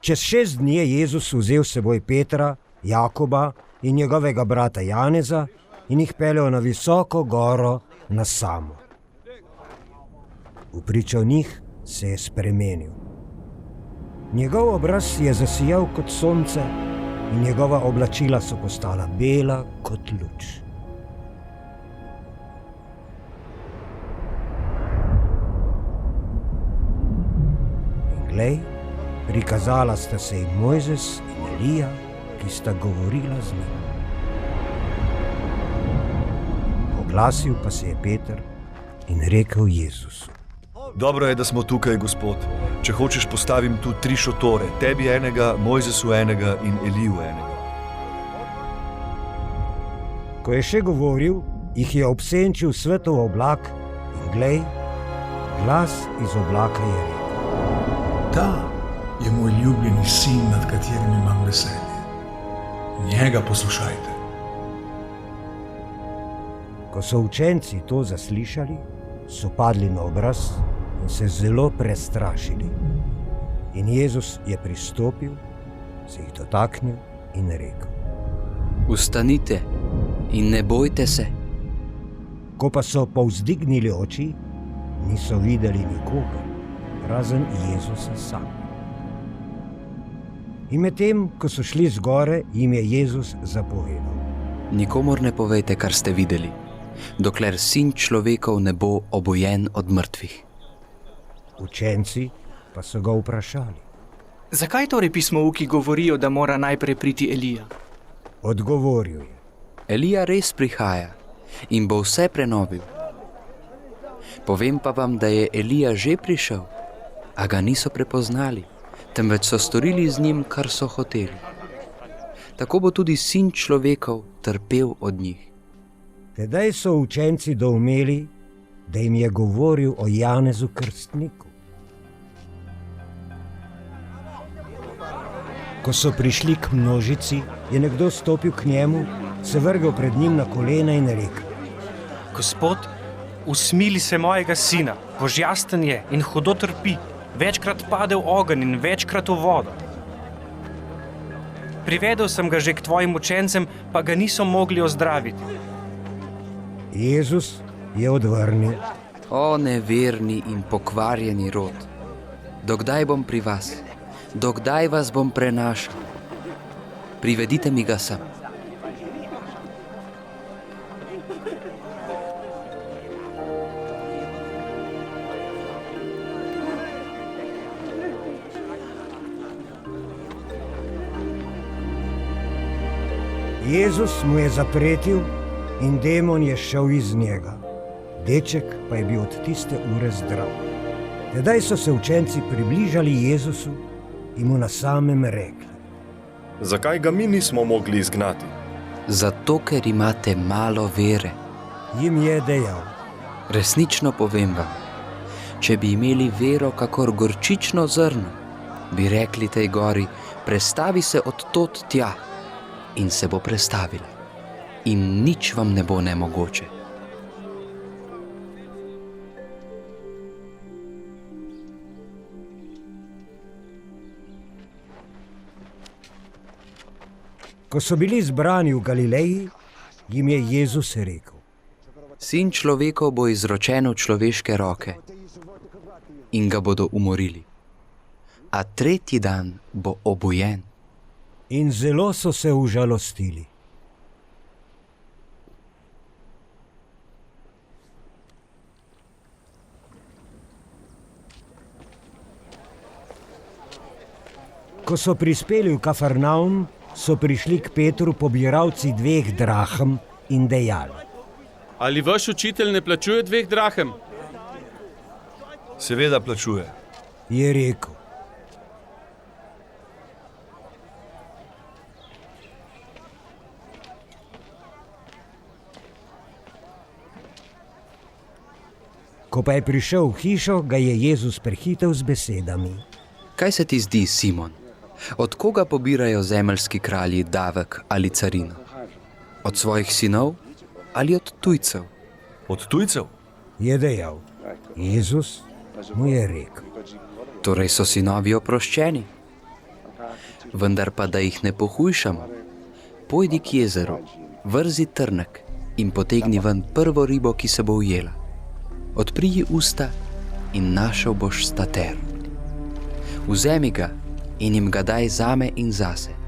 Čez 6 dni je Jezus vzel s seboj Petra, Jakoba in njegovega brata Janeza in jih peljal na visoko goro na Samo. Vpričo njih se je spremenil. Njegov obraz je zasijal kot sonce in njegova oblačila so postala bela kot luč. In glej, prikazala sta se jim Mojzes in Elija, ki sta govorila z njim. Oglasil pa se je Peter in rekel Jezusu: Dobro je, da smo tukaj, Gospod. Če hočeš, postavim tu 3 šotore, tebi enega, Mojzesu enega in Eliju enega. Ko je še govoril, jih je obsenčil svetov oblak in glej, glas iz oblaka je rekel: Ta je moj ljubljeni sin, nad katerim imam veselje. Njega poslušajte. Ko so učenci to zaslišali, so padli na obraz in se zelo prestrašili. In Jezus je pristopil, se jih dotaknil in rekel: Vstanite in ne bojte se. Ko pa so povzdignili oči, niso videli nikogar, razen Jezusa samega. In medtem, ko so šli z gore, jim je Jezus zapovedal: Nikomur ne povejte, kar ste videli, dokler sin človekov ne bo obojen od mrtvih. Učenci pa so ga vprašali: Zakaj torej pismouki govorijo, da mora najprej priti Elija? Odgovoril je: Elija res prihaja in bo vse prenovil. Povem pa vam, da je Elija že prišel, a ga niso prepoznali, temveč so storili z njim, kar so hoteli. Tako bo tudi sin človekov trpel od njih. Tedaj so učenci doumeli, da jim je govoril o Janezu Krstniku. Ko so prišli k množici, je nekdo stopil k njemu, se vrgel pred njim na kolena in rekel: Gospod, usmili se mojega sina, božjasten je in hudo trpi, večkrat pade v ogenj in večkrat v vodo. Privedel sem ga že k tvojim učencem, pa ga niso mogli ozdraviti. Jezus je odvrnil: O neverni in pokvarjeni rod, dokdaj bom pri vas, dokdaj vas bom prenašal? Privedite mi ga sem. Jezus mu je zapretil in demon je šel iz njega. Deček pa je bil od tiste ure zdrav. Tedaj so se učenci približali Jezusu in mu na samem rekli: Zakaj ga mi nismo mogli izgnati? Zato, ker imate malo vere. Jim je dejal: Resnično povem vam, če bi imeli vero kakor gorčično zrno, bi rekli tej gori, prestavi se od tod tja, in se bo prestavila. In nič vam ne bo nemogoče. Ko so bili zbrani v Galileji, jim je Jezus rekel: Sin človekov bo izročen v človeške roke in ga bodo umorili. A 3. dan bo obojen. In zelo so se užalostili. Ko so prispeli v Kafarnaum, so prišli k Petru pobiralci 2 drahem in dejali: Ali vaš učitelj ne plačuje 2 drahem? Seveda plačuje. Je rekel: Ko pa je prišel v hišo, ga je Jezus prehitel z besedami: Kaj se ti zdi, Simon? Od koga pobirajo zemeljski kralji davek ali carino? Od svojih sinov ali od tujcev? Od tujcev? Je dejal. Jezus mu je rekel: Torej so sinovi oproščeni. Vendar pa, da jih ne pohujšamo, pojdi k jezeru, vrzi trnek in potegni ven prvo ribo, ki se bo ujela. Odpri ji usta in našel boš stater. Vzemi ga in jim ga daj zame in zase.